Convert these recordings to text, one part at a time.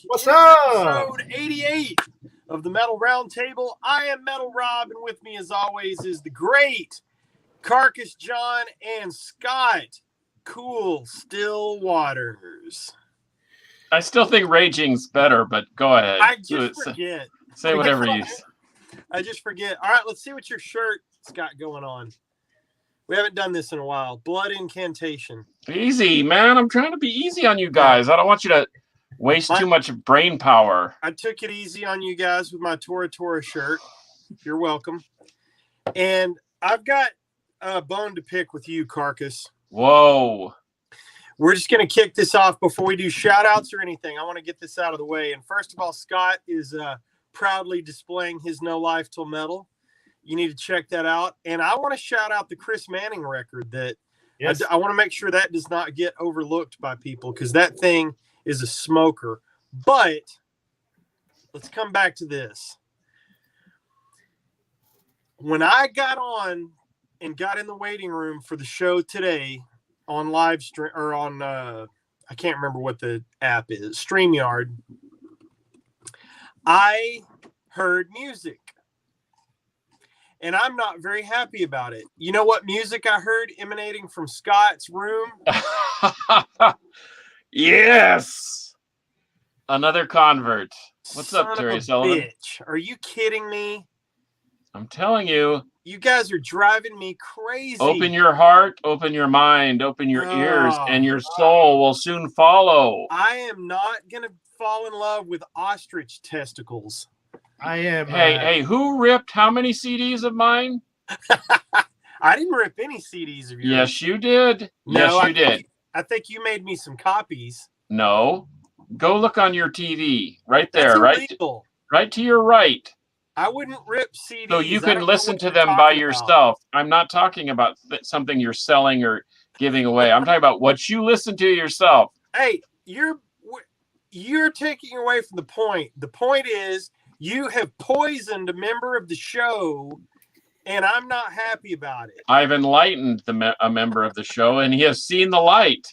What's It's up? episode 88 of the Metal Roundtable. I am Metal Rob, and with me, as always, is the great Carcass John and Scott Cool Still Waters. I still think Raging's better, but go ahead. I just forget. Say whatever you say. I just forget. All right, let's see what your shirt's got going on. We haven't done this in a while. Blood Incantation. Easy, man. I'm trying to be easy on you guys. I don't want you to waste too much brain power. I took it easy on you guys with my Tora Tora shirt. You're welcome. And I've got a bone to pick with you, Carcass. Whoa. We're just going to kick this off before we do shout outs or anything. I want to get this out of the way. And first of all, Scott is proudly displaying his No Life Till Metal. You need to check that out. And I want to shout out the Chris Manning record that Yes. I want to make sure that does not get overlooked by people because that thing is a smoker. But let's come back to this. When I got on and got in the waiting room for the show today on live stream or on, I can't remember what the app is, StreamYard, I heard music. And I'm not very happy about it. You know what music I heard emanating from Scott's room? Yes. Another convert. What's up, Terry Sullivan? Bitch. Are you kidding me? I'm telling you. You guys are driving me crazy. Open your heart, open your mind, open your ears, and your soul will soon follow. I am not going to fall in love with ostrich testicles. I am. Hey, who ripped how many CDs of mine? I didn't rip any CDs of yours. Yes, you did. No, you did. I think you made me some copies. No. Go look on your TV. Right That's there. illegal. Right to your right. I wouldn't rip CDs. So you can listen to them by yourself. I'm not talking about something you're selling or giving away. I'm talking about what you listen to yourself. Hey, you're taking away from the point. The point is you have poisoned a member of the show, and I'm not happy about it. I've enlightened a member of the show, and he has seen the light.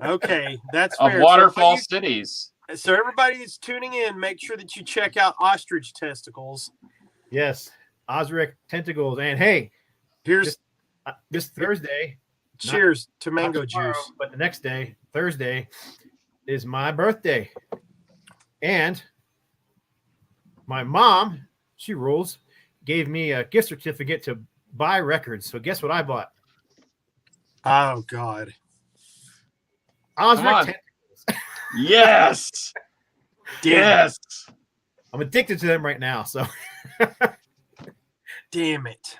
Okay, that's of fair. Waterfall Cities. So everybody that's tuning in, make sure that you check out Ostrich Testicles. Yes, Osric Tentacles. And hey, Here's this Thursday. Cheers to mango tomorrow, juice. But the next day, Thursday, is my birthday. And my mom, she rules, gave me a gift certificate to buy records. So guess what I bought? Oh, God. Osric Tentacles. Yes. Yes. I'm addicted to them right now. So damn it.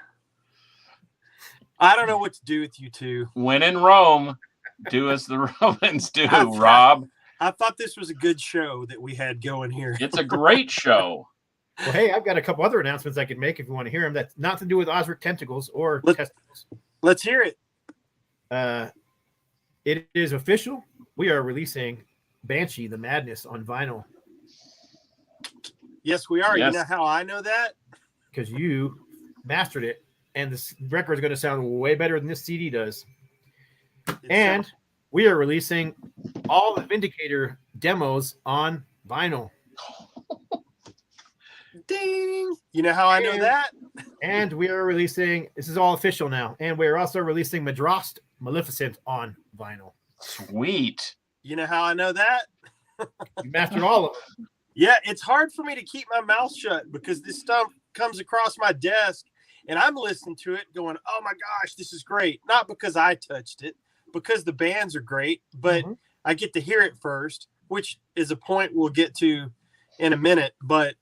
I don't know what to do with you two. When in Rome, do as the Romans do, Rob. I thought this was a good show that we had going here. It's a great show. Well, hey, I've got a couple other announcements I could make if you want to hear them. That's not to do with Osric Tentacles or testicles. Let's hear it. It is official. We are releasing Banshee, the Madness on vinyl. Yes, we are. Yes. You know how I know that? Because you mastered it, and this record is going to sound way better than this CD does. And we are releasing all the Vindicator demos on vinyl. Ding! You know how I know that? And we are releasing, this is all official now, and we are also releasing Madrost Maleficent on vinyl. Sweet. You know how I know that? You mastered all of it. Yeah, it's hard for me to keep my mouth shut because this stuff comes across my desk and I'm listening to it going, oh my gosh, this is great. Not because I touched it, because the bands are great, but I get to hear it first, which is a point we'll get to in a minute. But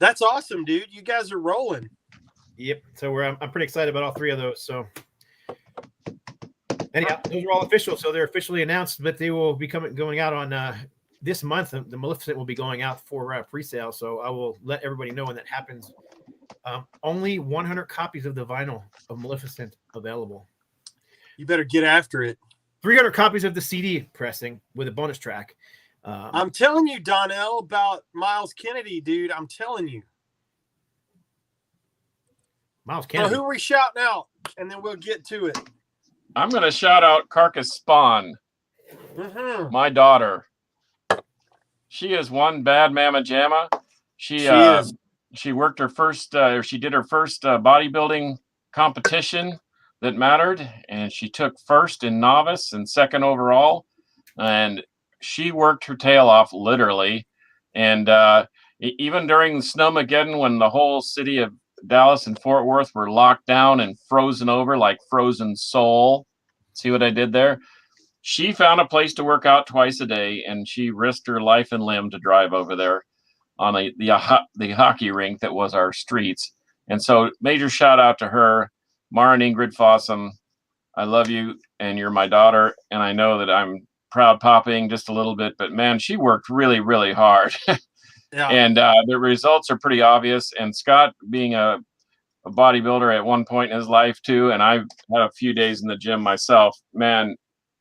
that's awesome, dude. You guys are rolling. Yep. So I'm pretty excited about all three of those. So anyhow, those are all official. So they're officially announced, but they will be going out on this month. The Maleficent will be going out for pre-sale. So I will let everybody know when that happens. Only 100 copies of the vinyl of Maleficent available. You better get after it. 300 copies of the CD pressing with a bonus track. I'm telling you, Donnell, about Miles Kennedy, dude. I'm telling you. Miles Kennedy. So who are we shouting out? And then we'll get to it. I'm going to shout out Carcass Spawn, my daughter. She is one bad mama jamma. She is. she worked her first, or she did her first bodybuilding competition that mattered, and she took first in novice and second overall, and she worked her tail off literally. And even during Snowmageddon, when the whole city of Dallas and Fort Worth were locked down and frozen over like frozen soul. See what I did there? She found a place to work out twice a day, and she risked her life and limb to drive over there on the hockey rink that was our streets. And so major shout out to her, Mara and Ingrid Fossum. I love you, and you're my daughter, and I know that I'm proud popping just a little bit, but man, she worked really, really hard. Yeah. And the results are pretty obvious. And Scott, being a bodybuilder at one point in his life too, and I've had a few days in the gym myself, man,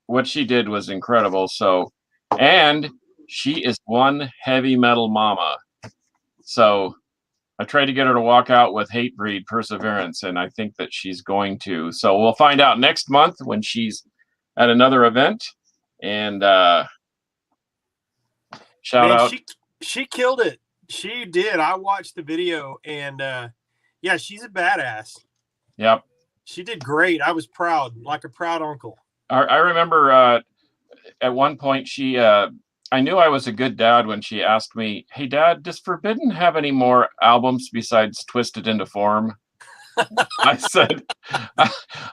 what she did was incredible. So, and she is one heavy metal mama. So I tried to get her to walk out with Hatebreed Perseverance, and I think that she's going to. So we'll find out next month when she's at another event. And shout out. She killed it. She did. I watched the video, and yeah, she's a badass. Yep. She did great. I was proud, like a proud uncle. I remember at one point I knew I was a good dad when she asked me, "Hey, Dad, does Forbidden have any more albums besides Twisted into Form?" I said,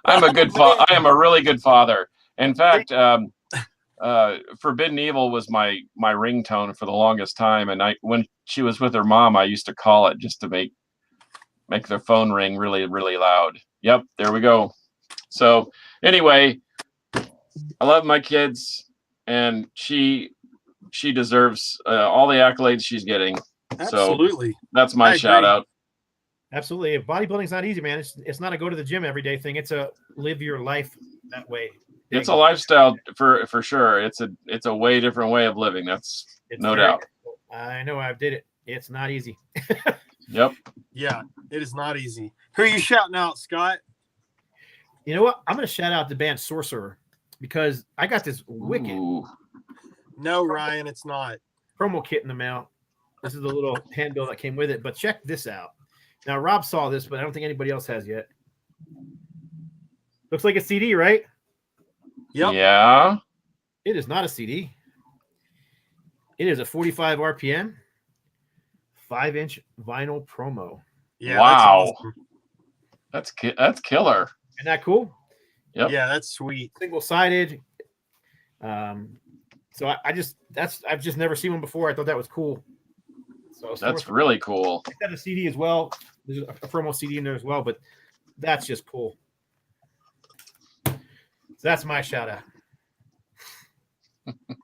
"I'm a good father. I am a really good father." In fact, Forbidden Evil was my ringtone for the longest time, and when she was with her mom, I used to call it just to make the phone ring really, really loud. Yep, there we go. So anyway, I love my kids, and she deserves all the accolades she's getting. Absolutely. So that's my shout out. Absolutely. Bodybuilding's not easy, man. It's not a go to the gym every day thing. It's a live your life that way. It's a lifestyle for sure. It's a way different way of living. It's no doubt. I know I did it. It's not easy. Yep. Yeah, it is not easy. Who are you shouting out, Scott? You know what? I'm going to shout out the band Sorcerer because I got this wicked. Ooh. No, Ryan, it's not. Promo kit in the mail. This is the little handbill that came with it. But check this out. Now, Rob saw this, but I don't think anybody else has yet. Looks like a CD, right? Yep. Yeah. It is not a CD. It is a 45 RPM, 5-inch vinyl promo. Yeah. Wow. That's awesome. That's killer. Isn't that cool? Yep. Yeah, that's sweet. Single-sided. So I've just never seen one before. I thought that was cool. So That's really cool. I got a CD as well. There's a promo CD in there as well, but that's just cool. So that's my shout out.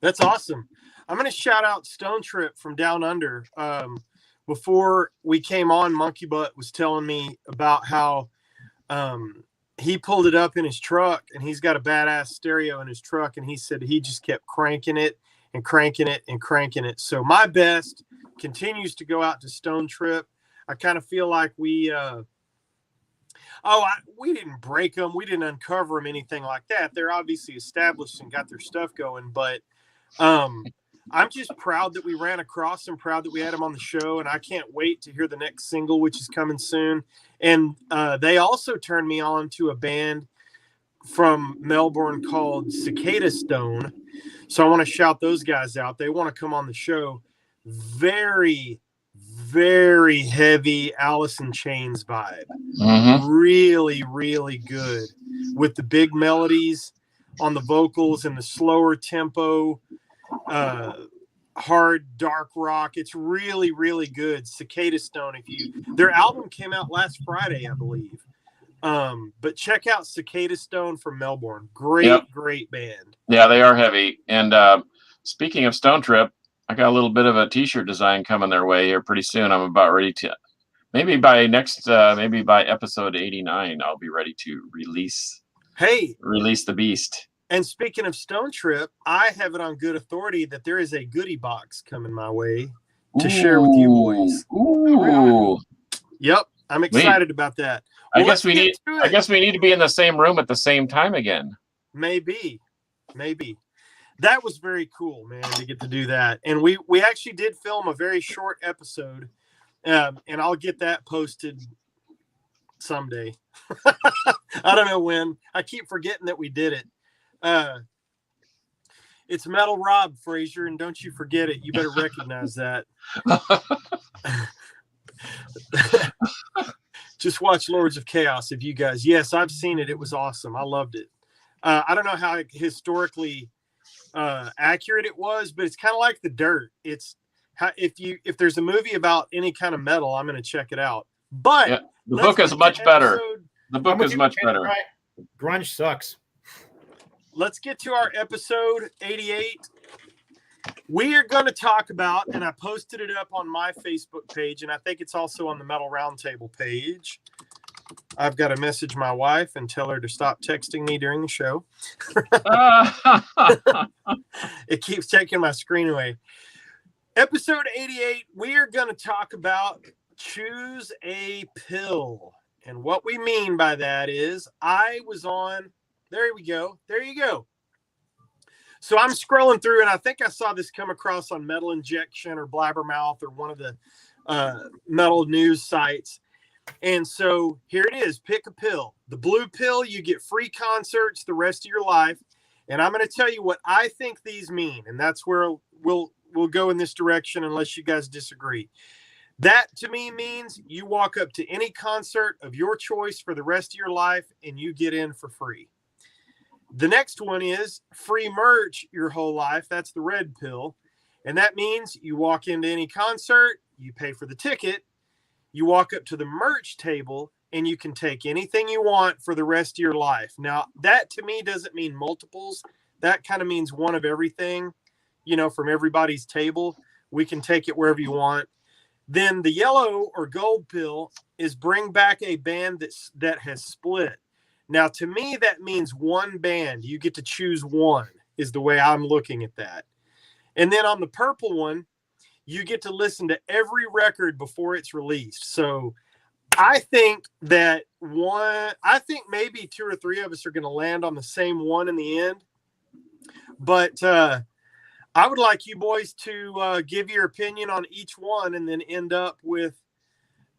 That's awesome. I'm going to shout out Stone Trip from Down Under. Before we came on, Monkey Butt was telling me about how he pulled it up in his truck, and he's got a badass stereo in his truck, and he said he just kept cranking it and cranking it and cranking it. So my best continues to go out to Stone Trip. I kind of feel like we didn't break them. We didn't uncover them, anything like that. They're obviously established and got their stuff going, but I'm just proud that we ran across them, proud that we had them on the show, and I can't wait to hear the next single, which is coming soon. And they also turned me on to a band from Melbourne called Cicada Stone. So I want to shout those guys out. They want to come on the show. Very, very heavy Alice in Chains vibe. Mm-hmm. Really, really good with the big melodies on the vocals and the slower tempo, hard dark rock. It's really, really good. Cicada Stone. Their album came out last Friday, I believe. But check out Cicada Stone from Melbourne. Great band. Yeah, they are heavy. And speaking of Stone Trip, I got a little bit of a t-shirt design coming their way here pretty soon. I'm about ready to, maybe by episode 89, I'll be ready to release the beast. And speaking of Stone Trip, I have it on good authority that there is a goodie box coming my way to share with you boys. Ooh. Yep, I'm excited about that. Well, I guess we need to be in the same room at the same time again. Maybe. That was very cool, man, to get to do that. And we actually did film a very short episode, and I'll get that posted someday. I don't know when. I keep forgetting that we did it. It's Metal Rob, Frazier, and don't you forget it. You better recognize that. Just watch Lords of Chaos if you guys. Yes, I've seen it. It was awesome. I loved it. I don't know how historically accurate it was, but it's kind of like The Dirt. It's how, if there's a movie about any kind of metal, I'm going to check it out. But Yeah, the book is much better. The book is much better. Right. Grunge sucks. Let's get to our episode 88. We are going to talk about, and I posted it up on my Facebook page, and I think it's also on the Metal Roundtable page. I've got to message my wife and tell her to stop texting me during the show. It keeps taking my screen away. Episode 88, we are going to talk about choose a pill. And what we mean by that is I was on, there we go. There you go. So I'm scrolling through, and I think I saw this come across on Metal Injection or Blabbermouth or one of the metal news sites. And so here it is. Pick a pill. The blue pill, you get free concerts the rest of your life. And I'm going to tell you what I think these mean. And that's where we'll go in this direction unless you guys disagree. That to me means you walk up to any concert of your choice for the rest of your life and you get in for free. The next one is free merch your whole life. That's the red pill. And that means you walk into any concert, you pay for the ticket, you walk up to the merch table, and you can take anything you want for the rest of your life. Now, that to me doesn't mean multiples. That kind of means one of everything, from everybody's table. We can take it wherever you want. Then the yellow or gold pill is bring back a band that has split. Now, to me, that means one band. You get to choose one, is the way I'm looking at that. And then on the purple one, you get to listen to every record before it's released. So I think maybe two or three of us are going to land on the same one in the end. But I would like you boys to give your opinion on each one and then end up with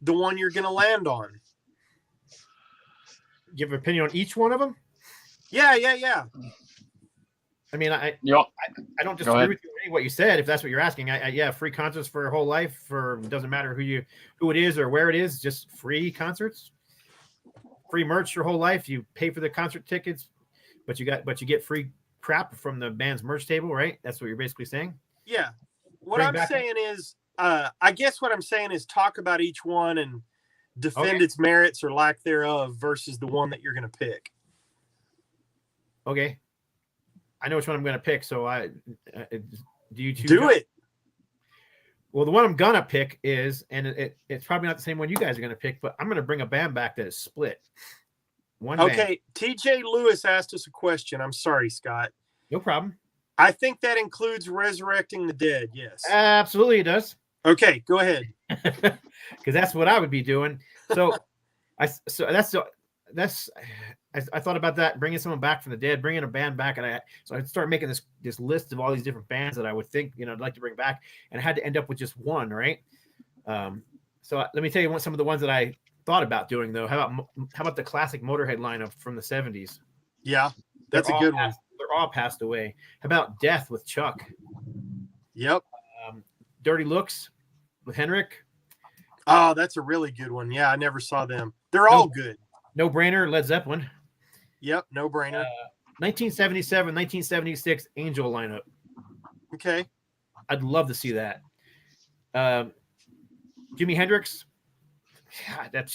the one you're going to land on. Give an opinion on each one of them? Yeah. I mean, I don't disagree with you on what you said. If that's what you're asking, free concerts for your whole life. Doesn't matter who it is or where it is, just free concerts, free merch your whole life. You pay for the concert tickets, but you get free crap from the band's merch table, right? That's what you're basically saying. Yeah. What I'm saying is, I guess what I'm saying is talk about each one and defend its merits or lack thereof versus the one that you're going to pick. Okay. I know which one I'm going to pick. So do you choose? Do it. Well, the one I'm going to pick is, and it's probably not the same one you guys are going to pick, but I'm going to bring a band back that is split. One band. Okay. TJ Lewis asked us a question. I'm sorry, Scott. No problem. I think that includes Resurrecting the Dead. Yes. Absolutely. It does. Okay. Go ahead. Because that's what I would be doing. So I thought about that, bringing someone back from the dead, bringing a band back, and I started making this list of all these different bands that I would think I'd like to bring back, and I had to end up with just one, right? So let me tell you some of the ones that I thought about doing though. How about the classic Motorhead lineup from the 70s? Yeah, that's a good one. They're all passed away. How about Death with Chuck? Yep. Dirty Looks with Henrik. Oh, that's a really good one. Yeah, I never saw them. They're all good. No Brainer, Led Zeppelin. Yep, No Brainer. 1977, 1976 Angel lineup. Okay. I'd love to see that. Jimi Hendrix. Yeah, that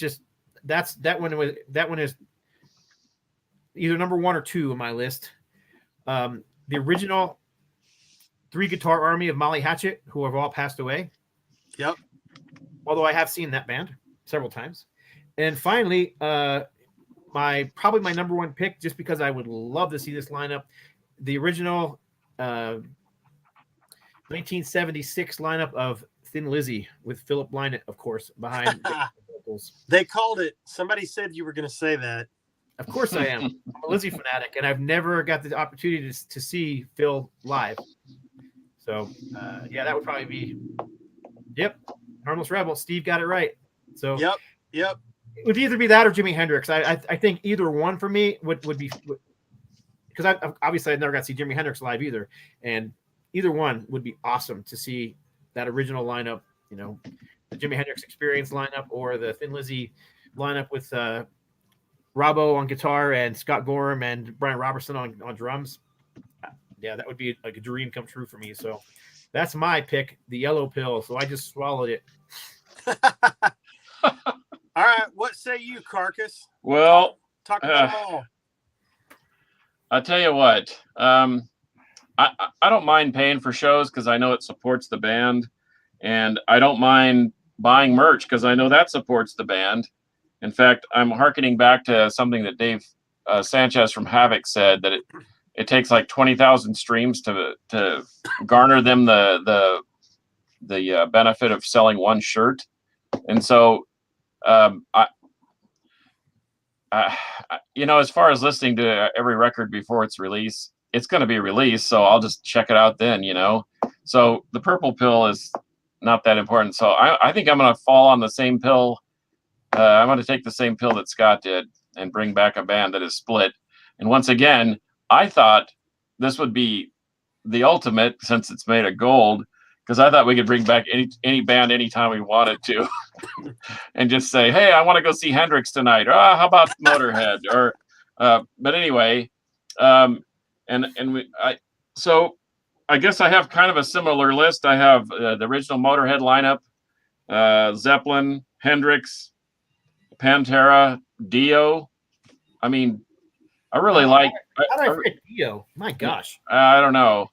one is either number 1 or 2 on my list. The original 3-guitar army of Molly Hatchet, who have all passed away. Yep. Although I have seen that band several times. And finally, my number 1 pick, just because I would love to see this lineup, the original 1976 lineup of Thin Lizzy with Philip Lynott, of course, behind the vocals. They called it. Somebody said you were going to say that. Of course I am. I'm a Lizzie fanatic, and I've never got the opportunity to see Phil live. So, yeah, that would probably be, yep, Harmless Rebel. Steve got it right. So, Yep. it would either be that or Jimi Hendrix. I think either one for me would be, because I've never got to see Jimi Hendrix live either, and either one would be awesome to see that original lineup. You know, the Jimi Hendrix Experience lineup or the Thin Lizzy lineup with Robbo on guitar and Scott Gorham and Brian Robertson on drums. Yeah, that would be like a dream come true for me. So that's my pick, the Yellow Pill. So I just swallowed it. All right. What say you, Carcass? Well, Talk about them all. I'll tell you what. I don't mind paying for shows because I know it supports the band, and I don't mind buying merch because I know that supports the band. In fact, I'm hearkening back to something that Dave Sanchez from Havoc said, that it takes like 20,000 streams to garner them the benefit of selling one shirt. And so, as far as listening to every record before its release, it's going to be released, so I'll just check it out then, So the Purple Pill is not that important. So I think I'm going to fall on the same pill. I'm going to take the same pill that Scott did and bring back a band that is split. And once again, I thought this would be the ultimate, since it's made of gold, because I thought we could bring back any band anytime we wanted to and just say, hey, I want to go see Hendrix tonight. Or how about Motorhead? Or but anyway, so I guess I have kind of a similar list. I have the original Motorhead lineup, Zeppelin, Hendrix, Pantera, Dio. I mean, I really like. How did I forget Dio? My gosh. I don't know.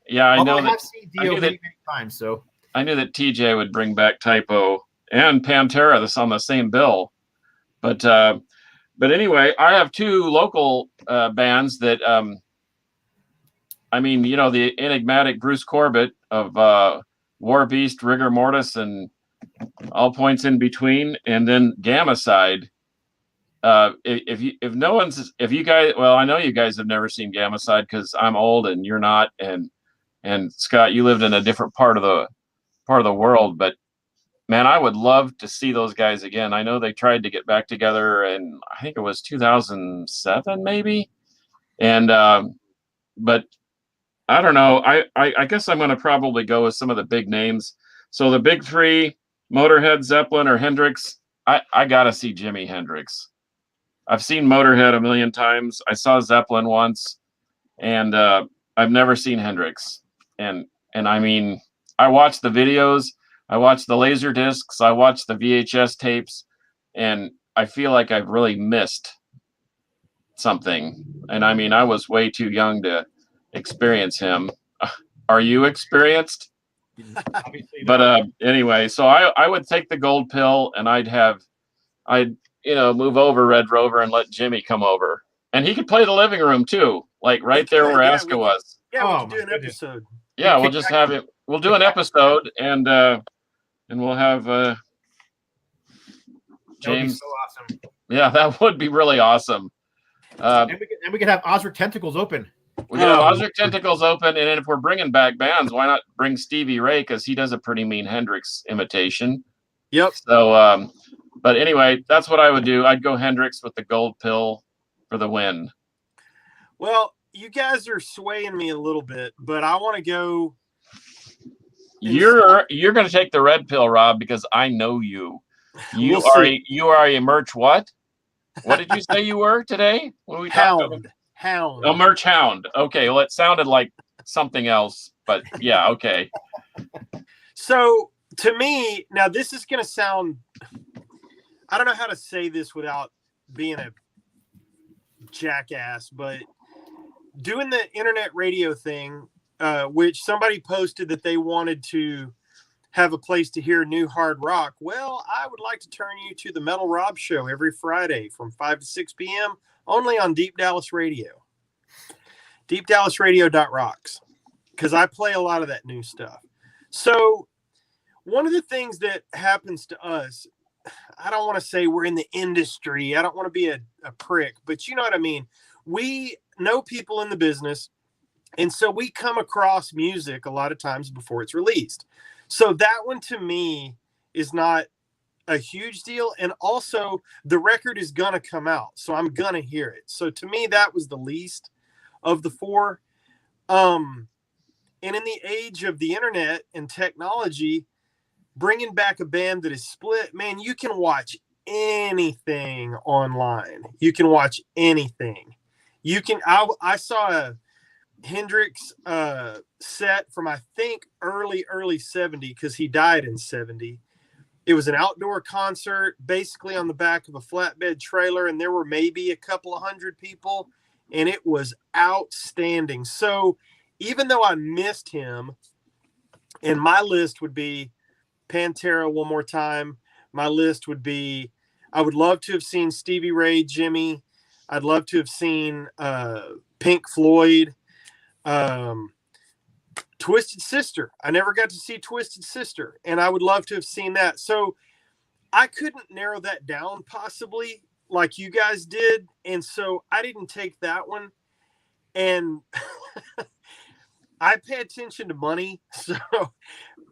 Yeah, I know I that. have seen Dio many times. So I knew that TJ would bring back Typo and Pantera. That's on the same bill. But anyway, I have two local bands that. The enigmatic Bruce Corbett of War Beast, Rigor Mortis, and all points in between, and then Gamma Side. If you guys, well, I know you guys have never seen Gamma Side because I'm old and you're not, and Scott, you lived in a different part of the world, but man, I would love to see those guys again. I know they tried to get back together, and I think it was 2007 maybe, and but I don't know. I guess I'm going to probably go with some of the big names. So the big three: Motorhead, Zeppelin, or Hendrix. I gotta see Jimi Hendrix. I've seen Motorhead a million times. I saw Zeppelin once, and I've never seen Hendrix. And I mean, I watched the videos, I watched the laser discs, I watched the VHS tapes, and I feel like I've really missed something. And I mean, I was way too young to experience him. Are you experienced? But anyway, so I would take the gold pill, and I'd move over Red Rover and let Jimmy come over, and he could play the living room too, like right there where Aska was. Yeah, we could do an episode. Yeah, we'll just have it. We'll do an episode, and we'll have James. So awesome. Yeah, that would be really awesome. And we could have Osric Tentacles open. We could have Osric Tentacles open, and then if we're bringing back bands, why not bring Stevie Ray, because he does a pretty mean Hendrix imitation. Yep. So, but anyway, that's what I would do. I'd go Hendrix with the gold pill for the win. Well, you guys are swaying me a little bit, but I want to go. You're going to take the red pill, Rob, because I know you. You are a merch what? What did you say you were today? What we Hound. A merch hound. Okay, well, it sounded like something else, but yeah, okay. So to me, now this is going to sound, I don't know how to say this without being a jackass, but doing the internet radio thing, which somebody posted that they wanted to have a place to hear new hard rock. Well, I would like to turn you to the Metal Rob Show every Friday from 5 to 6 p.m. only on Deep Dallas Radio. DeepDallasRadio.rocks. Because I play a lot of that new stuff. So one of the things that happens to us, I don't want to say we're in the industry. I don't want to be a prick, but you know what I mean? We know people in the business. And so we come across music a lot of times before it's released. So that one to me is not a huge deal. And also the record is going to come out. So I'm going to hear it. So to me, that was the least of the four. And in the age of the internet and technology, bringing back a band that is split, man, you can watch anything online. You can watch anything. I saw a Hendrix set from, I think, early 70, because he died in 70. It was an outdoor concert, basically on the back of a flatbed trailer, and there were maybe a couple of hundred people, and it was outstanding. So even though I missed him, and my list would be Pantera one more time, my list would be, I would love to have seen Stevie Ray, Jimmy. I'd love to have seen Pink Floyd. Twisted Sister. I never got to see Twisted Sister, and I would love to have seen that. So I couldn't narrow that down possibly like you guys did, and so I didn't take that one. And I pay attention to money,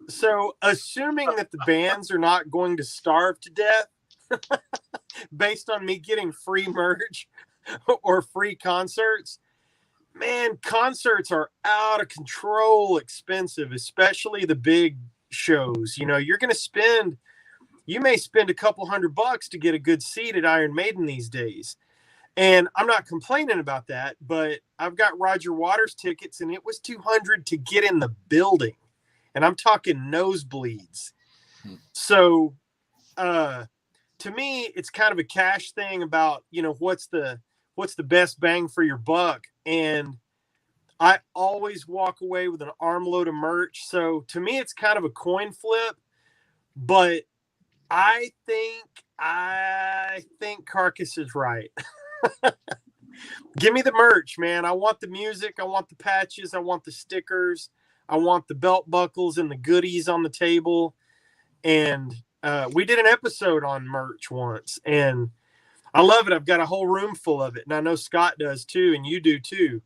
so assuming that the bands are not going to starve to death based on me getting free merch or free concerts, man, concerts are out of control expensive, especially the big shows. You know, you may spend a couple $100 to get a good seat at Iron Maiden these days. And I'm not complaining about that, but I've got Roger Waters tickets, and it was $200 to get in the building. And I'm talking nosebleeds. So to me, it's kind of a cash thing about, you know, what's the best bang for your buck. And I always walk away with an armload of merch. So to me, it's kind of a coin flip, but I think Carcass is right. Give me the merch, man. I want the music. I want the patches. I want the stickers. I want the belt buckles and the goodies on the table. And we did an episode on merch once, and I love it. I've got a whole room full of it, and I know Scott does too, and you do too.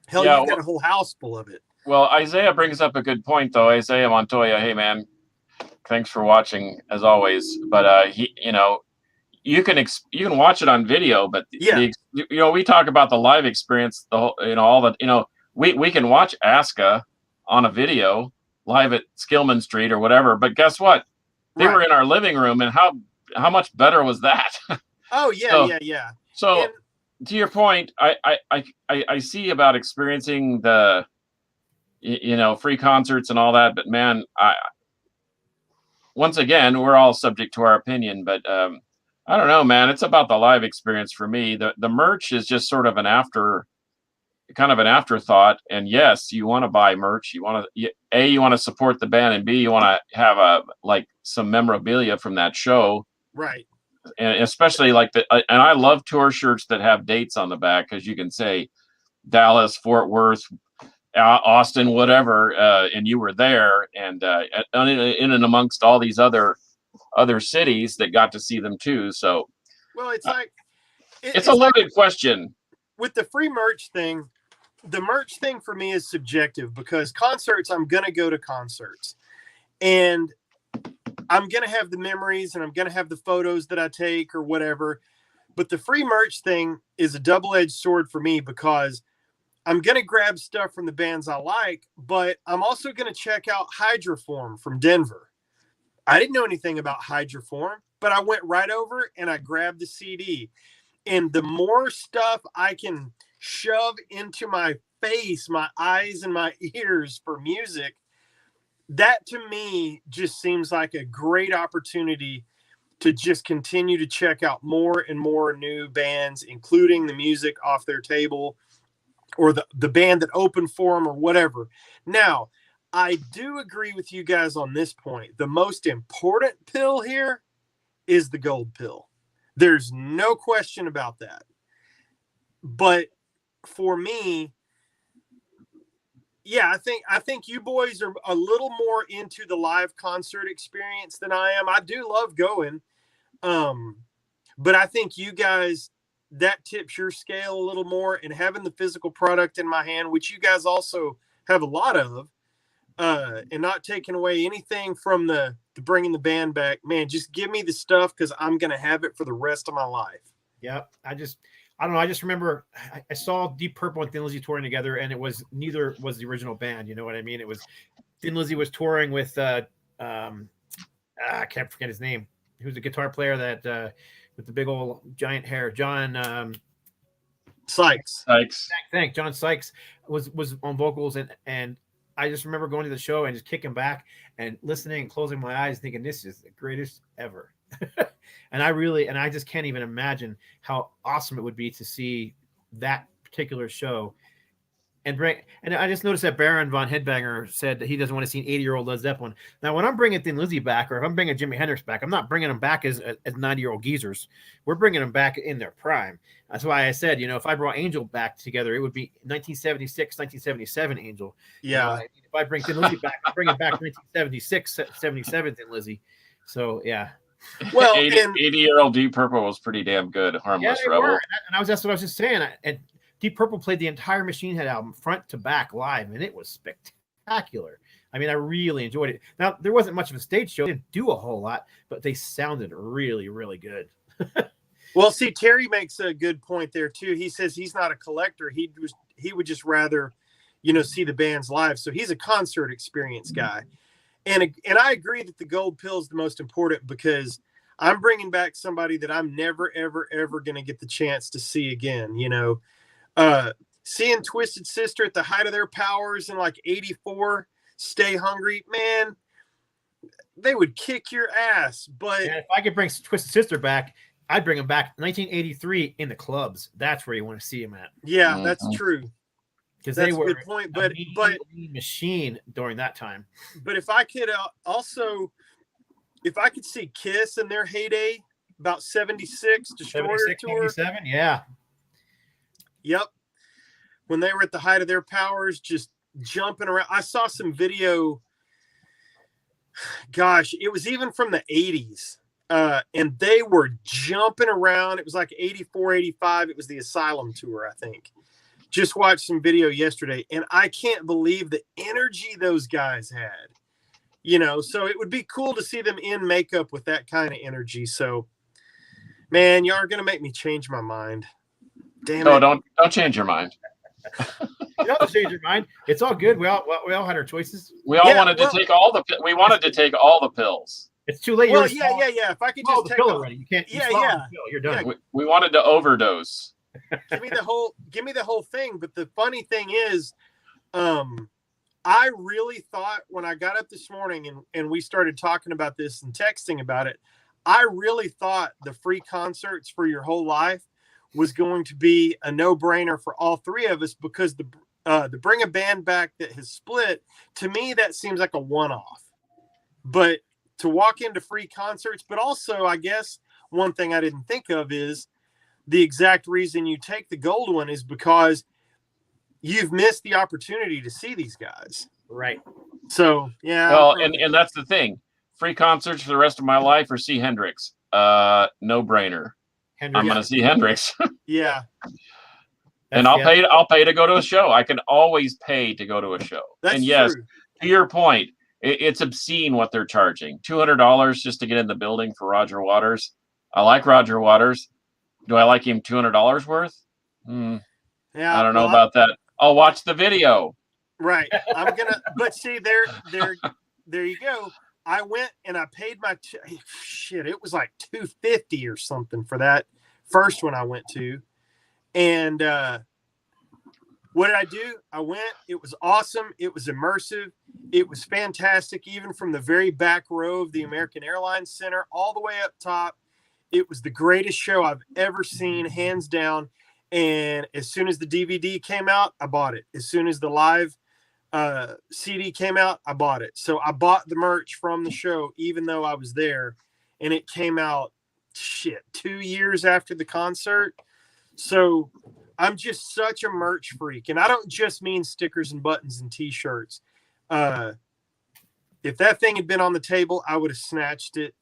Hell, yeah, you've got a whole house full of it. Well, Isaiah brings up a good point, though. Isaiah Montoya, hey man, thanks for watching as always. But he, you know, you can watch it on video, but yeah, we talk about the live experience, the whole, all the, we can watch Aska on a video live at Skillman Street or whatever. But guess what? They were in our living room, and how much better was that? Oh yeah, yeah. So to your point, I see about experiencing the, free concerts and all that, but man, once again, we're all subject to our opinion, but I don't know, man. It's about the live experience for me. The merch is just sort of an afterthought. And yes, you want to buy merch. You want to support the band, and B, you want to have some memorabilia from that show. Right. And especially and I love tour shirts that have dates on the back, because you can say Dallas, Fort Worth, Austin, whatever, and you were there, and in and amongst all these other cities that got to see them too. So, well, it's a loaded question. With the free merch thing, the merch thing for me is subjective, because concerts, I'm going to go to concerts, and I'm going to have the memories, and I'm going to have the photos that I take or whatever. But the free merch thing is a double-edged sword for me, because I'm going to grab stuff from the bands I like, but I'm also going to check out Hydroform from Denver. I didn't know anything about Hydroform, but I went right over and I grabbed the CD. And the more stuff I can shove into my face, my eyes and my ears for music, that to me just seems like a great opportunity to just continue to check out more and more new bands, including the music off their table or the band that opened for them or whatever. Now, I do agree with you guys on this point. The most important pill here is the gold pill. There's no question about that. But for me, yeah, I think you boys are a little more into the live concert experience than I am. I do love going, But I think you guys, that tips your scale a little more, and having the physical product in my hand, which you guys also have a lot of, and not taking away anything from the bringing the band back, man, just give me the stuff, because I'm going to have it for the rest of my life. Yeah. I don't know. I just remember I saw Deep Purple and Thin Lizzy touring together, and neither was the original band. You know what I mean? It was Thin Lizzy was touring with, I can't forget his name. He was a guitar player that, with the big old giant hair, John Sykes. Thank John Sykes was on vocals, and I just remember going to the show and just kicking back and listening and closing my eyes, thinking this is the greatest ever. and I just can't even imagine how awesome it would be to see that particular show. And I just noticed that Baron von Headbanger said that he doesn't want to see an 80-year-old Led Zeppelin. Now, when I'm bringing Thin Lizzy back, or if I'm bringing Jimi Hendrix back, I'm not bringing them back as 90-year-old geezers. We're bringing them back in their prime. That's why I said, if I brought Angel back together, it would be 1976, 1977 Angel. Yeah. If I bring Thin Lizzy back, I bring it back 1976, 77 Thin Lizzy. So, yeah. Well, 80-year-old Deep Purple was pretty damn good. Harmless Rebel. Were. And that's what I was just saying. And Deep Purple played the entire Machine Head album front to back live, and it was spectacular. I mean, I really enjoyed it. Now, there wasn't much of a stage show. They didn't do a whole lot, but they sounded really, really good. Well, see, Terry makes a good point there, too. He says he's not a collector. He would just rather, see the bands live. So he's a concert experience guy. And I agree that the gold pill is the most important, because I'm bringing back somebody that I'm never, ever, ever going to get the chance to see again, seeing Twisted Sister at the height of their powers in like 84, Stay Hungry, man, they would kick your ass. But if I could bring Twisted Sister back, I'd bring them back 1983 in the clubs. That's where you want to see them at. Yeah, that's true. Because they were a good point. But machine during that time. But if I could if I could see Kiss in their heyday, about 76, Destroyer 76, tour. 77, yeah. Yep. When they were at the height of their powers, just jumping around. I saw some video. Gosh, it was even from the 80s. And they were jumping around. It was like 84, 85. It was the Asylum tour, I think. Just watched some video yesterday, and I can't believe the energy those guys had. So it would be cool to see them in makeup with that kind of energy. So, man, you are going to make me change my mind. Damn it. No, don't change your mind. You don't change your mind. It's all good. We all had our choices. We all wanted to take all the pills. It's too late. Well, yeah. If I could just the take pill already. You can't. You're done. Yeah. We wanted to overdose. Give me the whole thing. But the funny thing is, I really thought when I got up this morning and we started talking about this and texting about it, I really thought the free concerts for your whole life was going to be a no-brainer for all three of us, because the bring a band back that has split, to me, that seems like a one-off. But to walk into free concerts, but also, I guess, one thing I didn't think of is the exact reason you take the gold one is because you've missed the opportunity to see these guys. Right. So, yeah. Well, and that's the thing. Free concerts for the rest of my life, or see Hendrix. No brainer. I'm going to see Hendrix. Yeah. And I'll pay to go to a show. I can always pay to go to a show. That's yes, true. To your point, it's obscene what they're charging. $200 just to get in the building for Roger Waters. I like Roger Waters. Do I like him $200 worth? Yeah. I don't know about that. I'll watch the video. Right. But see, there you go. I went and I paid my it was like $250 or something for that first one I went to. And what did I do? I went. It was awesome. It was immersive. It was fantastic, even from the very back row of the American Airlines Center all the way up top. It was the greatest show I've ever seen, hands down. And as soon as the DVD came out, I bought it. As soon as the live CD came out, I bought it. So I bought the merch from the show, even though I was there. And it came out, 2 years after the concert. So I'm just such a merch freak. And I don't just mean stickers and buttons and T-shirts. If that thing had been on the table, I would have snatched it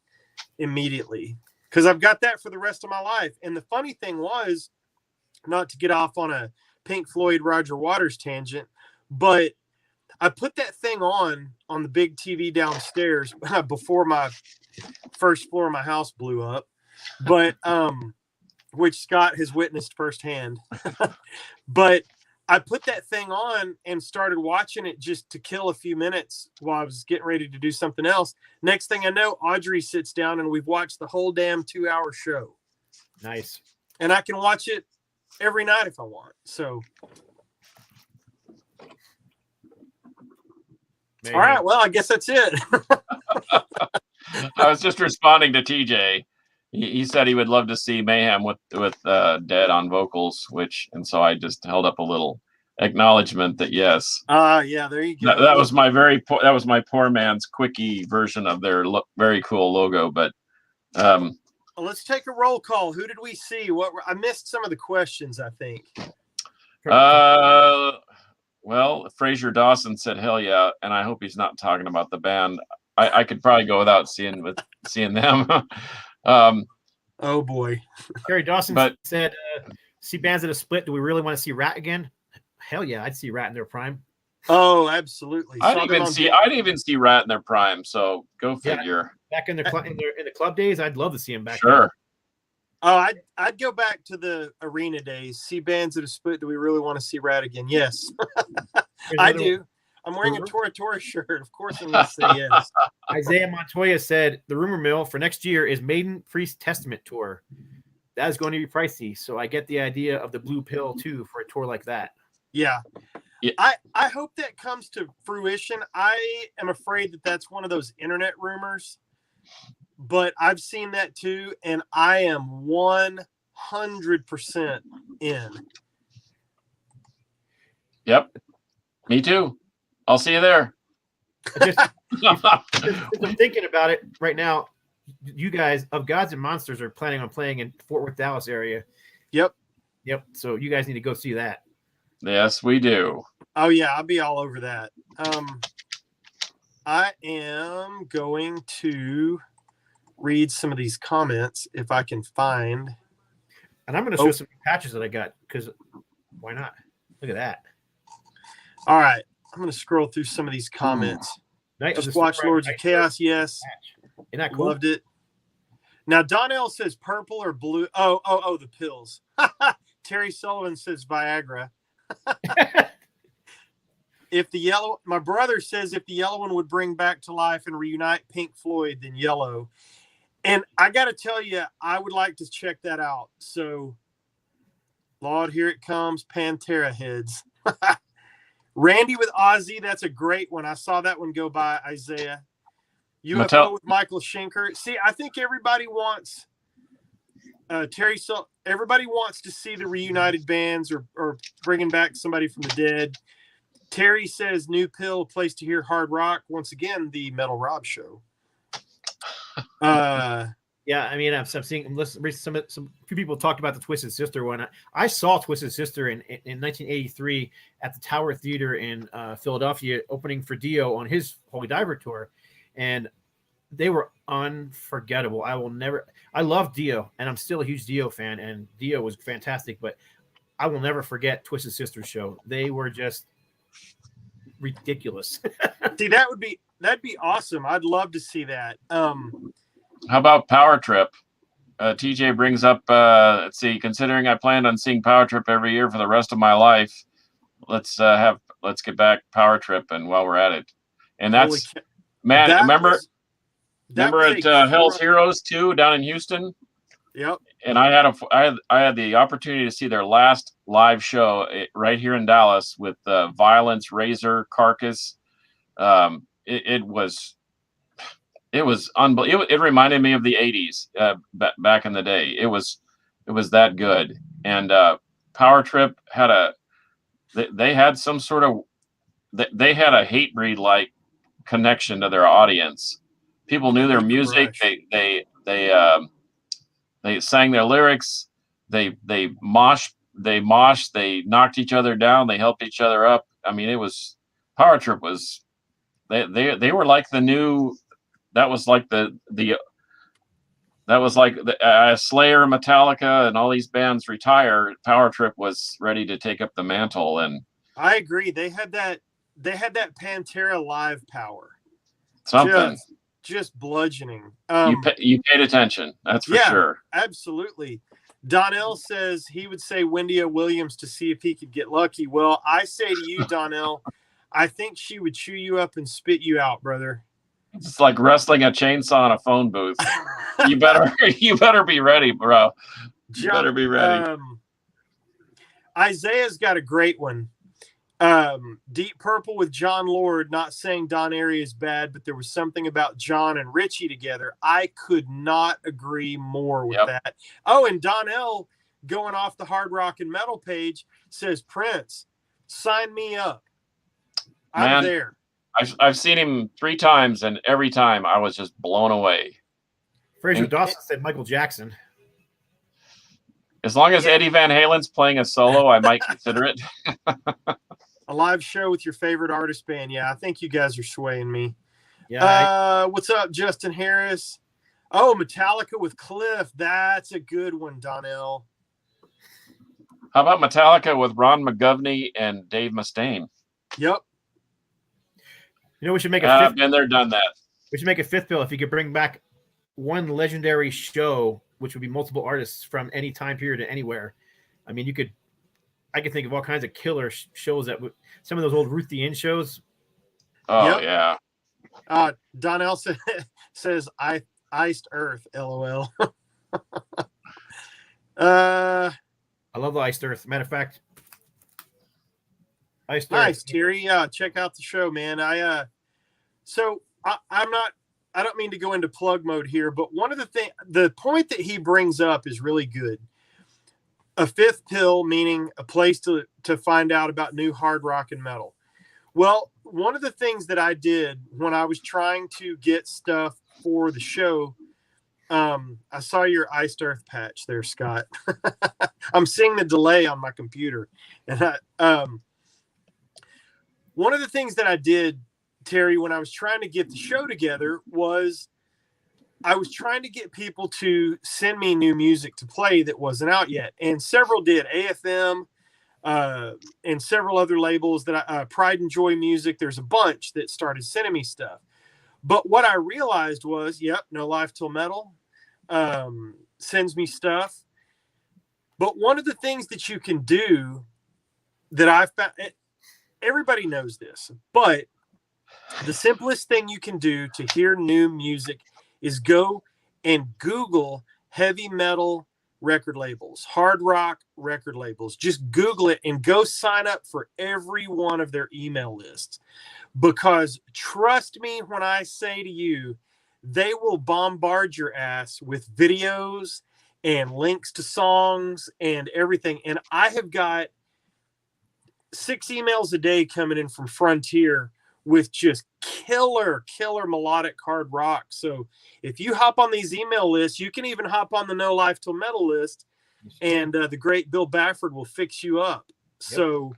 immediately. because I've got that for the rest of my life. And the funny thing was, not to get off on a Pink Floyd Roger Waters tangent, but I put that thing on the big TV downstairs before my first floor of my house blew up, but which Scott has witnessed firsthand. But I put that thing on and started watching it just to kill a few minutes while I was getting ready to do something else. Next thing I know, Audrey sits down and we've watched the whole damn 2-hour show. Nice. And I can watch it every night if I want. So, Maybe. All right. Well, I guess that's it. I was just responding to TJ. He said he would love to see Mayhem with Dead on vocals, and so I just held up a little acknowledgement that yes. Yeah, there you go. That was my poor man's quickie version of their very cool logo. But let's take a roll call. Who did we see? I missed some of the questions, I think. Well, Fraser Dawson said hell yeah, and I hope he's not talking about the band. I could probably go without seeing them. Oh boy. Terry Dawson said, see bands that have split. Do we really want to see Rat again? Hell yeah, I'd see Rat in their prime. Oh, absolutely. I'd even see Rat in their prime. So go figure. Yeah, back in the club days, I'd love to see him back. Sure. There. Oh, I'd go back to the arena days. See bands that have split. Do we really want to see Rat again? Yes, I do. I'm wearing a Tora shirt. Of course, I'm going to say yes. Isaiah Montoya said the rumor mill for next year is Maiden Priest Testament tour. That is going to be pricey, so I get the idea of the blue pill too for a tour like that. Yeah. I hope that comes to fruition. I am afraid that that's one of those internet rumors, but I've seen that too, and I am 100% in. Yep. Me too. I'll see you there. If I'm thinking about it right now, you guys of Gods and Monsters are planning on playing in Fort Worth, Dallas area. Yep. So you guys need to go see that. Yes, we do. Oh yeah, I'll be all over that. I am going to read some of these comments if I can find. And I'm going to show some patches that I got because why not? Look at that. All right. I'm going to scroll through some of these comments. Just watch Lords of Chaos. Yes. Isn't that cool? Loved it. Now, Donnell says purple or blue. Oh, the pills. Terry Sullivan says Viagra. My brother says if the yellow one would bring back to life and reunite Pink Floyd, then yellow. And I got to tell you, I would like to check that out. So, Lord, here it comes. Pantera heads. Randy with Ozzy, that's a great one. I saw that one go by, Isaiah. UFO with Michael Schenker. See, I think everybody wants everybody wants to see the reunited bands or bringing back somebody from the dead. Terry says New Pill, place to hear hard rock. Once again, the Metal Rob show. Yeah, I mean, I'm seeing some few people talked about the Twisted Sister one. I saw Twisted Sister in 1983 at the Tower Theater in Philadelphia, opening for Dio on his Holy Diver tour, and they were unforgettable. I love Dio, and I'm still a huge Dio fan, and Dio was fantastic, but I will never forget Twisted Sister's show. They were just ridiculous. See, that'd be awesome. I'd love to see that. How about Power Trip? TJ brings up, let's see, considering I planned on seeing Power Trip every year for the rest of my life, let's get back Power Trip, and while we're at it. And that's, remember at Hell's Heroes 2 down in Houston? Yep. And I had the opportunity to see their last live show right here in Dallas with Violence, Razor, Carcass. It was unbelievable. It reminded me of the 80s back in the day. It was that good. And Power Trip had they had some sort of they had a Hatebreed like connection to their audience. People knew their music. They sang their lyrics. They moshed. They knocked each other down. They helped each other up. I mean, Power Trip was they were like the new. That was like the that was like Slayer, Metallica, and all these bands retire. Power Trip was ready to take up the mantle, and I agree. They had that Pantera live power. something. Just bludgeoning. You paid attention. That's for sure. Absolutely. Donnell says he would say Wendy O. Williams to see if he could get lucky. Well, I say to you, Donnell, I think she would chew you up and spit you out, brother. It's like wrestling a chainsaw in a phone booth. You better be ready, bro. You better be ready. Isaiah's got a great one. Deep Purple with John Lord, not saying Don Airy is bad, but there was something about John and Richie together. I could not agree more with that. Oh, and Donnell, going off the Hard Rock and Metal page, says, Prince, sign me up. I'm there. I've seen him 3 times, and every time I was just blown away. Fraser Dawson said Michael Jackson. As long as Eddie Van Halen's playing a solo, I might consider it. A live show with your favorite artist band. Yeah, I think you guys are swaying me. Yeah. What's up, Justin Harris? Oh, Metallica with Cliff. That's a good one, Donnell. How about Metallica with Ron McGovney and Dave Mustaine? Yep. You know, we should make a fifth. Been there, done that. We should make a fifth bill if you could bring back one legendary show, which would be multiple artists from any time period to anywhere. I mean, I could think of all kinds of killer shows that some of those old Ruth the Inn shows. Oh, yeah. Donnell says, Iced Earth, LOL. I love the Iced Earth. Matter of fact, Iced Earth. Nice, Terry. Yeah, check out the show, man. I don't mean to go into plug mode here, but one of the point that he brings up is really good. A fifth pill, meaning a place to find out about new hard rock and metal. Well, one of the things that I did when I was trying to get stuff for the show, I saw your Iced Earth patch there, Scott. I'm seeing the delay on my computer. And one of the things that I did, Terry, when I was trying to get the show together was I was trying to get people to send me new music to play that wasn't out yet. And several did. AFM and several other labels that Pride and Joy Music. There's a bunch that started sending me stuff. But what I realized was, No Life Till Metal sends me stuff. But one of the things that you can do that I found, everybody knows this, but the simplest thing you can do to hear new music is go and Google heavy metal record labels, hard rock record labels. Just Google it and go sign up for every one of their email lists. Because trust me when I say to you, they will bombard your ass with videos and links to songs and everything. And I have got 6 emails a day coming in from Frontier with just killer melodic hard rock. So if you hop on these email lists, you can even hop on the No Life Till Metal list, and the great Bill Bafford will fix you up. Yep. So,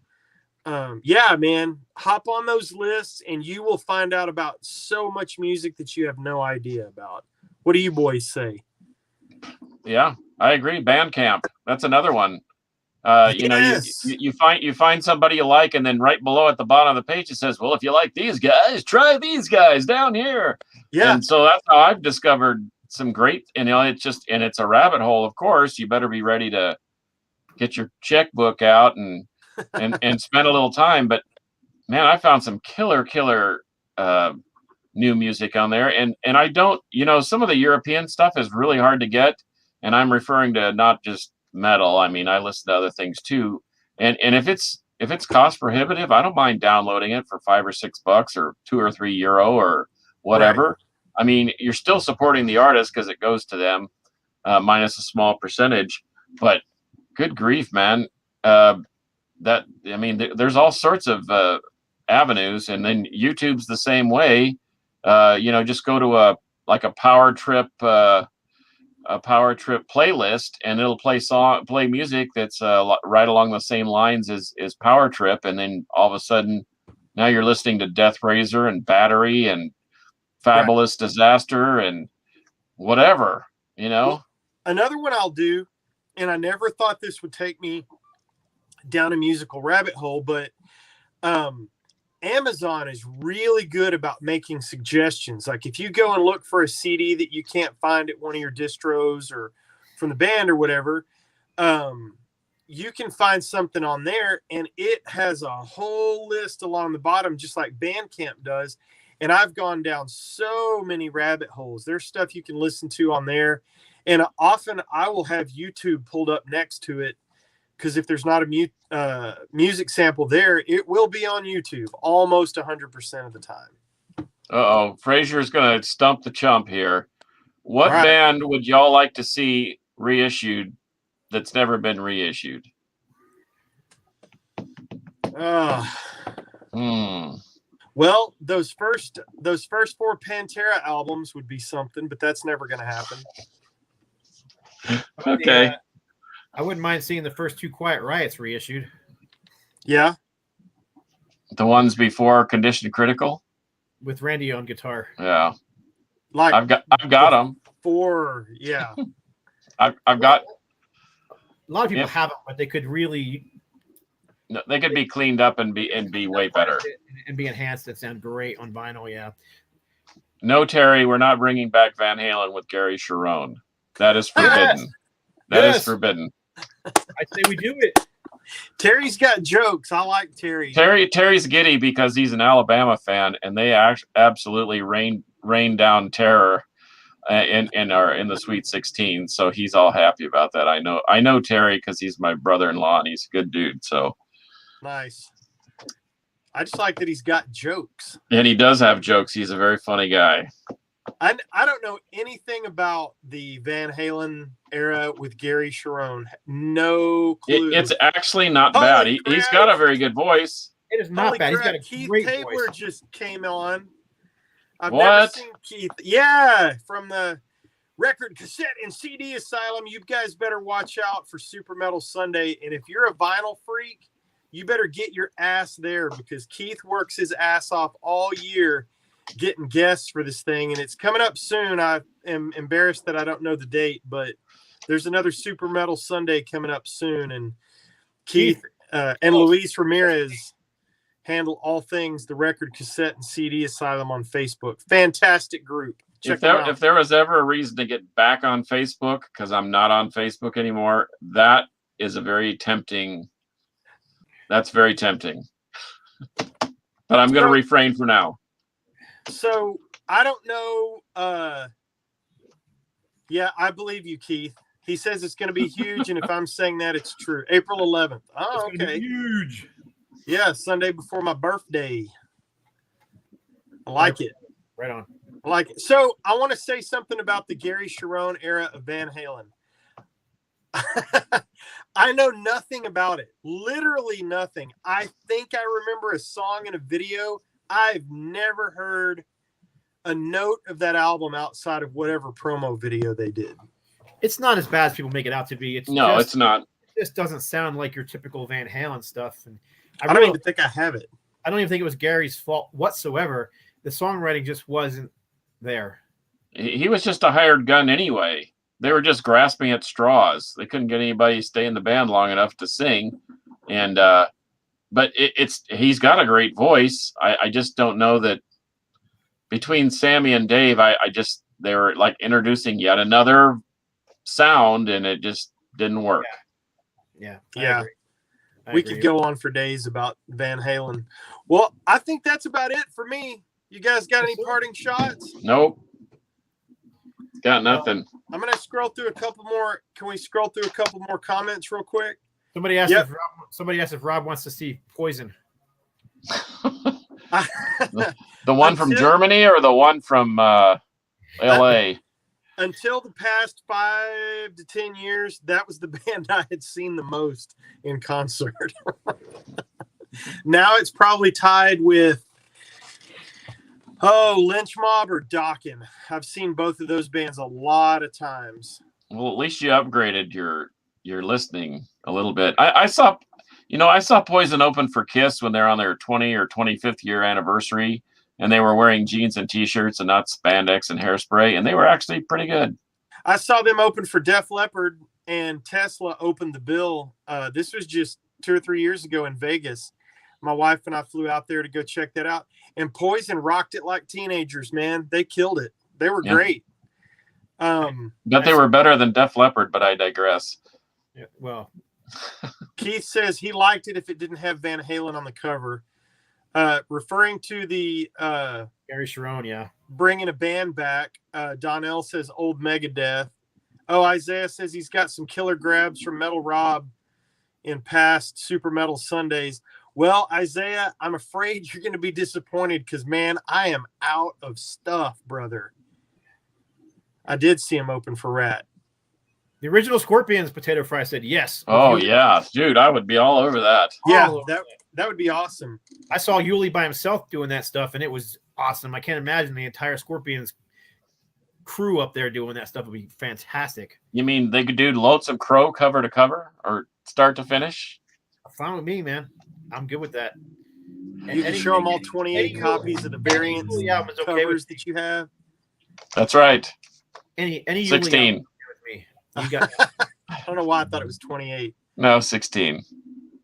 man, hop on those lists, and you will find out about so much music that you have no idea about. What do you boys say? Yeah, I agree. Bandcamp. That's another one. Yes. You find somebody you like, and then right below at the bottom of the page it says, well, if you like these guys, try these guys down here. Yeah. And so that's how I've discovered some great, it's a rabbit hole. Of course, you better be ready to get your checkbook out and spend a little time. But man, I found some killer new music on there. And I don't, some of the European stuff is really hard to get. And I'm referring to not just metal. I mean, I listen to other things too. And if it's cost prohibitive, I don't mind downloading it for $5 or $6 or €2 or €3 or whatever. Right. I mean, you're still supporting the artist because it goes to them, minus a small percentage. But good grief, man. There's all sorts of avenues, and then YouTube's the same way. Just go to a Power Trip playlist, and it'll play music that's right along the same lines as Power Trip, and then all of a sudden now you're listening to Death Razor and Battery and Fabulous Disaster and whatever. You know, Another one I'll do, and I never thought this would take me down a musical rabbit hole, but Amazon is really good about making suggestions. Like if you go and look for a CD that you can't find at one of your distros or from the band or whatever, you can find something on there, and it has a whole list along the bottom, just like Bandcamp does. And I've gone down so many rabbit holes. There's stuff you can listen to on there. And often I will have YouTube pulled up next to it, because if there's not a music sample there, it will be on YouTube almost 100% of the time. Uh-oh, Fraser's going to stump the chump here. What Right. band would y'all like to see reissued that's never been reissued? Well, those first 4 Pantera albums would be something, but that's never going to happen. Okay. I wouldn't mind seeing the first 2 Quiet Riots reissued. Yeah. The ones before Condition Critical? With Randy on guitar. Yeah. Like I've got them. 4. Yeah. I've got. A lot of people If- have them, but they could really No, they could be cleaned up and be way better. and be enhanced and sound great on vinyl. Yeah. No, Terry, we're not bringing back Van Halen with Gary Cherone. That is forbidden. That is Yes. forbidden. I say we do it. Terry's got jokes. I like Terry. Terry's giddy because he's an Alabama fan, and they absolutely rained down terror in the Sweet 16. So he's all happy about that. I know Terry because he's my brother-in-law and he's a good dude. So, Nice. I just like that he's got jokes. and he does have jokes. He's a very funny guy. I don't know anything about the Van Halen era with Gary Cherone. No clue. It's actually not Holy bad. He's crap. got a very good voice. It is not Holy bad. He's crap, got a Keith great Tabler voice. just came on. I've What? never seen Keith. Yeah, from the record, cassette, and CD Asylum. You guys better watch out for Super Metal Sunday. And if you're a vinyl freak, you better get your ass there, because Keith works his ass off all year getting guests for this thing, and it's coming up soon. I am embarrassed that I don't know the date, but there's another Super Metal Sunday coming up soon, and Keith and Luis Ramirez handle all things the record, cassette, and CD Asylum on Facebook. Fantastic group. Check them out. If there was ever a reason to get back on Facebook, because I'm not on Facebook anymore, that is a very tempting. That's very tempting. But I'm going to refrain for now. So I don't know. Yeah, I believe you, Keith. He says it's going to be huge, and if I'm saying that, it's true. April 11th. Oh, It's gonna be okay. huge. Yeah, Sunday before my birthday. I like it. Right on. I like it. So I want to say something about the Gary Cherone era of Van Halen. I know nothing about it. Literally nothing. I think I remember a song and a video. I've never heard a note of that album outside of whatever promo video they did. It's not as bad as people make it out to be. It's It's not. It just doesn't sound like your typical Van Halen stuff. And I don't even think I have it. I don't even think it was Gary's fault whatsoever. The songwriting just wasn't there. He was just a hired gun anyway. They were just grasping at straws. They couldn't get anybody to stay in the band long enough to sing. And but he's got a great voice. I just don't know that between Sammy and Dave, they were like introducing yet another sound, and it just didn't work. Yeah. Yeah. I We agree. could go on for days about Van Halen. Well, I think that's about it for me. You guys got any parting shots? Nope. Got nothing. I'm going to scroll through a couple more. Can we scroll through a couple more comments real quick? Somebody asked Yep. if Rob wants to see Poison. The one from Until- Germany or the one from LA? Until the past 5 to 10 years, that was the band I had seen the most in concert. Now it's probably tied with, Lynch Mob or Dokken. I've seen both of those bands a lot of times. Well, at least you upgraded your listening a little bit. I saw Poison open for Kiss when they're on their 20 or 25th year anniversary, and they were wearing jeans and t-shirts and not spandex and hairspray, and they were actually pretty good. I saw them open for Def Leppard, and Tesla opened the bill. This was just 2 or 3 years ago in Vegas. My wife and I flew out there to go check that out. And Poison rocked it like teenagers, man. They killed it. They were great. Bet they were better than Def Leppard, but I digress. Yeah, well, Keith says he liked it if it didn't have Van Halen on the cover. Referring to the Gary Sharon, yeah. bringing a band back, Donnell says old Megadeth. Oh, Isaiah says he's got some killer grabs from Metal Rob in past Super Metal Sundays. Well, Isaiah, I'm afraid you're going to be disappointed because, man, I am out of stuff, brother. I did see him open for Rat. The original Scorpions Potato Fry said yes. Oh, yeah. Dude, I would be all over that. Yeah, All over that would be awesome. I saw Yuli by himself doing that stuff, and it was awesome. I can't imagine the entire Scorpions crew up there doing that stuff would be fantastic. You mean they could do Lonesome Crow cover to cover or start to finish? Fine with me, man. I'm good with that. You can show them all 28 copies of the variants Yuli album is okay covers with me. that you have. That's right. Any Yuli 16. album is okay with me. You got I don't know why I thought it was 28. No, 16.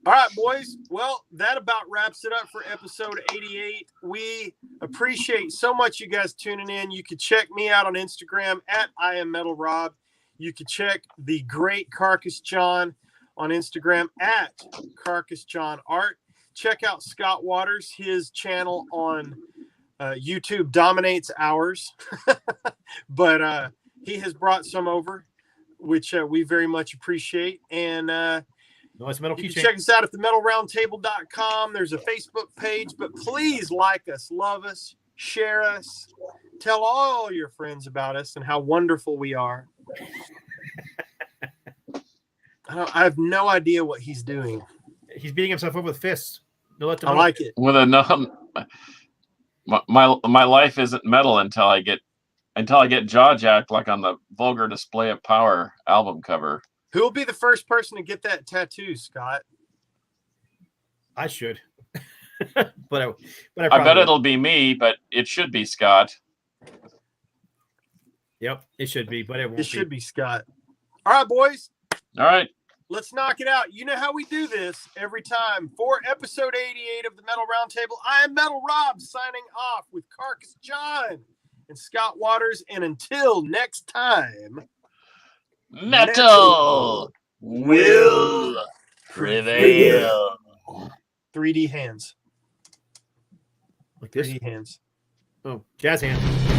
All right, boys. Well, that about wraps it up for episode 88. We appreciate so much you guys tuning in. You can check me out on Instagram at I am Metal Rob. You can check the great Carcass John on Instagram at Carcass John Art. Check out Scott Waters. His channel on YouTube dominates ours, but he has brought some over, which we very much appreciate. And Noise Metal you Keychain. can check us out at themetalroundtable.com. There's a Facebook page, but please like us, love us, share us, tell all your friends about us and how wonderful we are. I have no idea what he's doing. He's beating himself up with fists. No, let them I know. like it. With a my life isn't metal until I get jaw jacked like on the Vulgar Display of Power album cover. Who will be the first person to get that tattoo, Scott? I should. but I I probably bet will. it'll be me, but it should be Scott. Yep, it should be, but it won't It should be Scott. All right, boys. All right. Let's knock it out. You know how we do this every time. For episode 88 of the Metal Roundtable, I am Metal Rob signing off with Carcass John and Scott Waters. And until next time, Metal will prevail. 3D hands. like this. 3D hands. Oh, jazz hand.